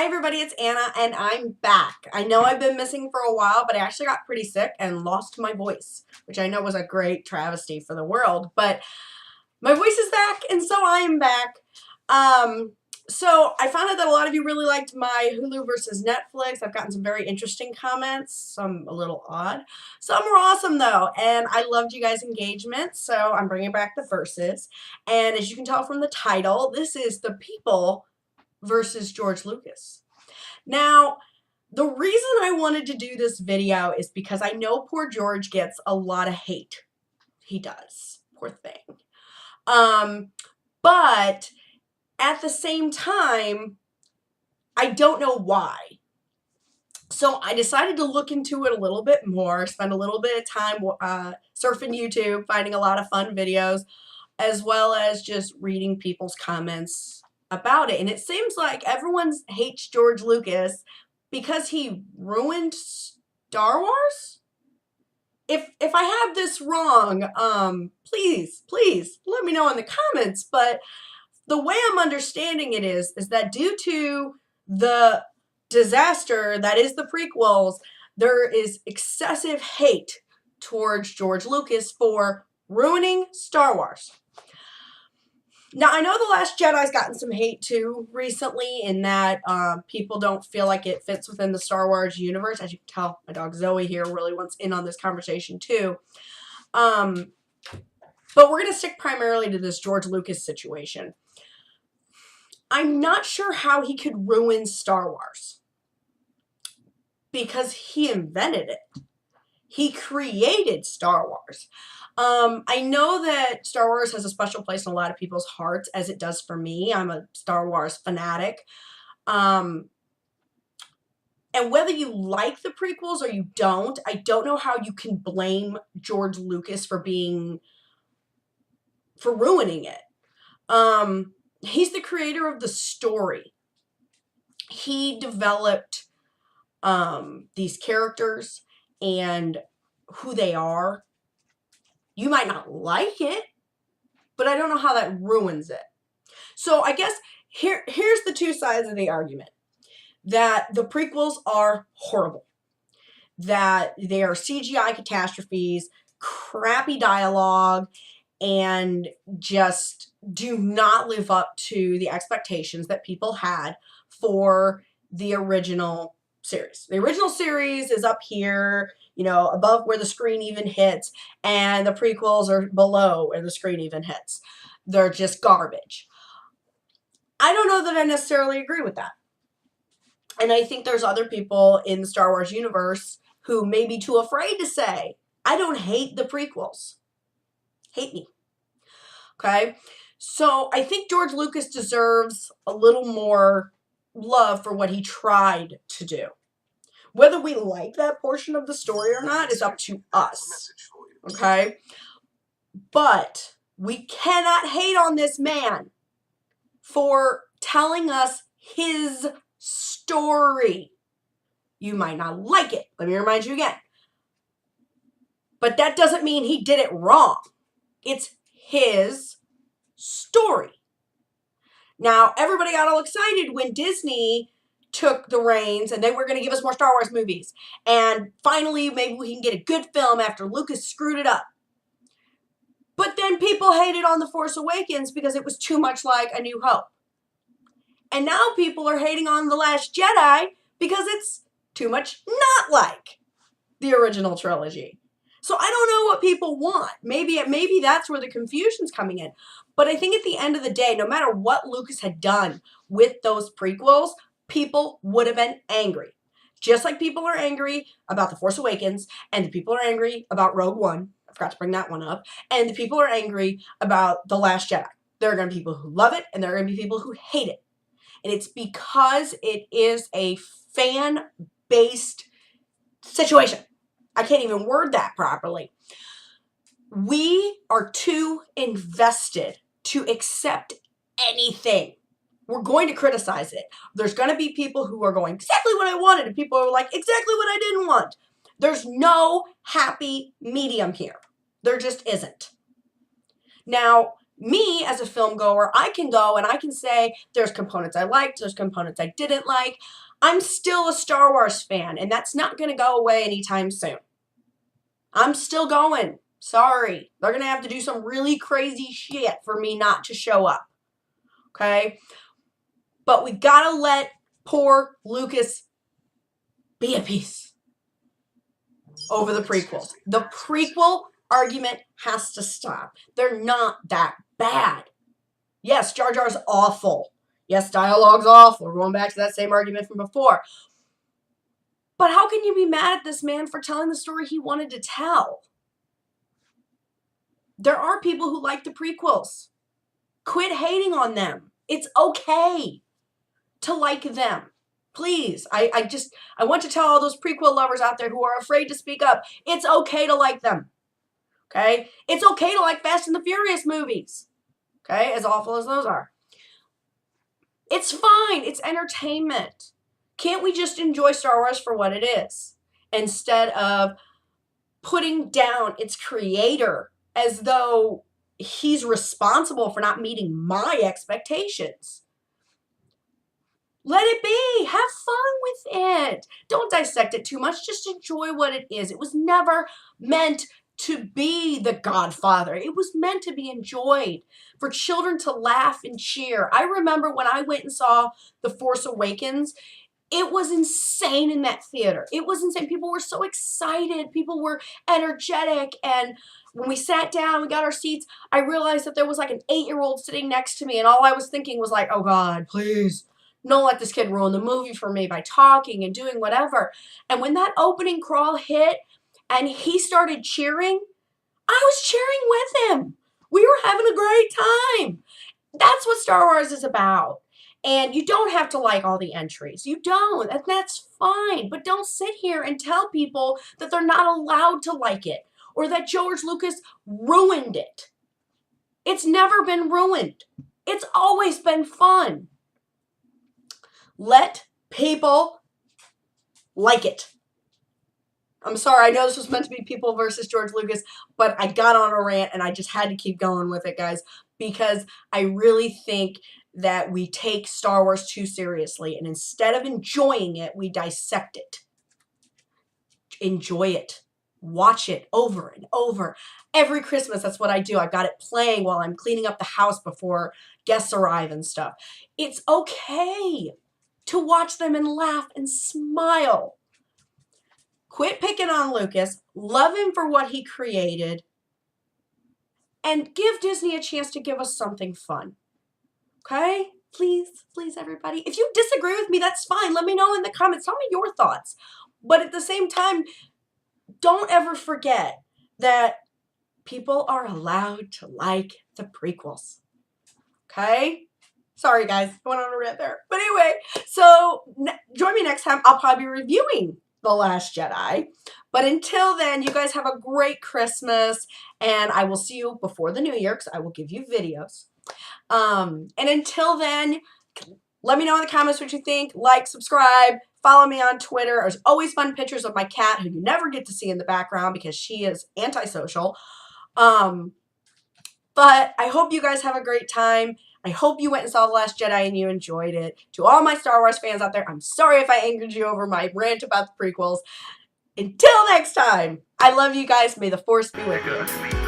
Hi everybody, it's Anna and I'm back. I know I've been missing for a while, but I actually got pretty sick and lost my voice, which I know was a great travesty for the world, but my voice is back and so I am back. So I found out that a lot of you really liked my Hulu versus Netflix. I've gotten some very interesting comments, some a little odd. Some were awesome though, and I loved you guys' engagement, so I'm bringing back the verses. And as you can tell from the title, this is The People versus George Lucas. Now, the reason I wanted to do this video is because I know poor George gets a lot of hate. He does. Poor thing. But at the same time, I don't know why. So I decided to look into it a little bit more, spend a little bit of time surfing YouTube, finding a lot of fun videos, as well as just reading people's comments about it. And it seems like everyone hates George Lucas because he ruined Star Wars. If I have this wrong, please let me know in the comments. But the way I'm understanding it is that due to the disaster that is the prequels, there is excessive hate towards George Lucas for ruining Star Wars. Now, I know The Last Jedi's gotten some hate too recently in that people don't feel like it fits within the Star Wars universe. As you can tell, my dog Zoe here really wants in on this conversation too. But we're going to stick primarily to this George Lucas situation. I'm not sure how he could ruin Star Wars because he invented it. He created Star Wars. I know that Star Wars has a special place in a lot of people's hearts, as it does for me. I'm a Star Wars fanatic. And whether you like the prequels or you don't, I don't know how you can blame George Lucas for ruining it. He's the creator of the story. He developed these characters and who they are. You might not like it, but I don't know how that ruins it. So I guess here's the two sides of the argument. That the prequels are horrible. That they are CGI catastrophes, crappy dialogue, and just do not live up to the expectations that people had for the original series. The original series is up here, you know, above where the screen even hits, and the prequels are below where the screen even hits. They're just garbage. I don't know that I necessarily agree with that. And I think there's other people in the Star Wars universe who may be too afraid to say, I don't hate the prequels. Hate me. Okay? So I think George Lucas deserves a little more love for what he tried to do. Whether we like that portion of the story or not is up to us. Okay? But we cannot hate on this man for telling us his story. You might not like it. Let me remind you again. But that doesn't mean he did it wrong. It's his story. Now, everybody got all excited when Disney took the reins and they were going to give us more Star Wars movies. And finally, maybe we can get a good film after Lucas screwed it up. But then people hated on The Force Awakens because it was too much like A New Hope. And now people are hating on The Last Jedi because it's too much not like the original trilogy. So I don't know what people want. Maybe that's where the confusion's coming in. But I think at the end of the day, no matter what Lucas had done with those prequels, people would have been angry. Just like people are angry about The Force Awakens, and the people are angry about Rogue One. I forgot to bring that one up. And the people are angry about The Last Jedi. There are going to be people who love it, and there are going to be people who hate it. And it's because it is a fan-based situation. I can't even word that properly. We are too invested to accept anything. We're going to criticize it. There's going to be people who are going, exactly what I wanted, and people are like, exactly what I didn't want. There's no happy medium here. There just isn't. Now, Me, as a film goer, I can go and I can say there's components I liked, there's components I didn't like. I'm still a Star Wars fan, and that's not going to go away anytime soon. I'm still going. Sorry. They're going to have to do some really crazy shit for me not to show up. Okay? But we got to let poor Lucas be at peace over the prequels. The prequel argument has to stop. They're not that bad. Yes, Jar Jar's awful. Yes, dialogue's awful. We're going back to that same argument from before. But how can you be mad at this man for telling the story he wanted to tell? There are people who like the prequels. Quit hating on them. It's okay to like them. Please, I want to tell all those prequel lovers out there who are afraid to speak up, it's okay to like them. Okay? It's okay to like Fast and the Furious movies. Okay? As awful as those are. It's fine. It's entertainment. Can't we just enjoy Star Wars for what it is, instead of putting down its creator as though he's responsible for not meeting my expectations? Let it be. Have fun with it. Don't dissect it too much. Just enjoy what it is. It was never meant to be The Godfather. It was meant to be enjoyed, for children to laugh and cheer. I remember when I went and saw The Force Awakens, it was insane in that theater. It was insane. People were so excited. People were energetic. And when we sat down, we got our seats, I realized that there was like an 8-year-old sitting next to me. And all I was thinking was like, oh God, please don't let this kid ruin the movie for me by talking and doing whatever. And when that opening crawl hit and he started cheering, I was cheering with him. We were having a great time. That's what Star Wars is about. And you don't have to like all the entries. You don't. And that's fine. But don't sit here and tell people that they're not allowed to like it, or that George Lucas ruined it. It's never been ruined. It's always been fun. Let people like it. I'm sorry, I know this was meant to be people versus George Lucas, but I got on a rant and I just had to keep going with it, guys, because I really think that we take Star Wars too seriously, and instead of enjoying it, we dissect it. Enjoy it. Watch it over and over. Every Christmas, that's what I do. I've got it playing while I'm cleaning up the house before guests arrive and stuff. It's okay to watch them and laugh and smile. Quit picking on Lucas. Love him for what he created. And give Disney a chance to give us something fun. Okay? Please, please, everybody. If you disagree with me, that's fine. Let me know in the comments. Tell me your thoughts. But at the same time, don't ever forget that people are allowed to like the prequels. Okay? Sorry, guys. I went on a rant there. But anyway, so join me next time. I'll probably be reviewing The Last Jedi. But until then, you guys have a great Christmas. And I will see you before the new year, because I will give you videos. And until then, let me know in the comments what you think. Like, subscribe, follow me on Twitter. There's always fun pictures of my cat, who you never get to see in the background because she is antisocial. But I hope you guys have a great time. I hope you went and saw The Last Jedi and you enjoyed it. To all my Star Wars fans out there, I'm sorry if I angered you over my rant about the prequels. Until next time, I love you guys. May the Force be with you.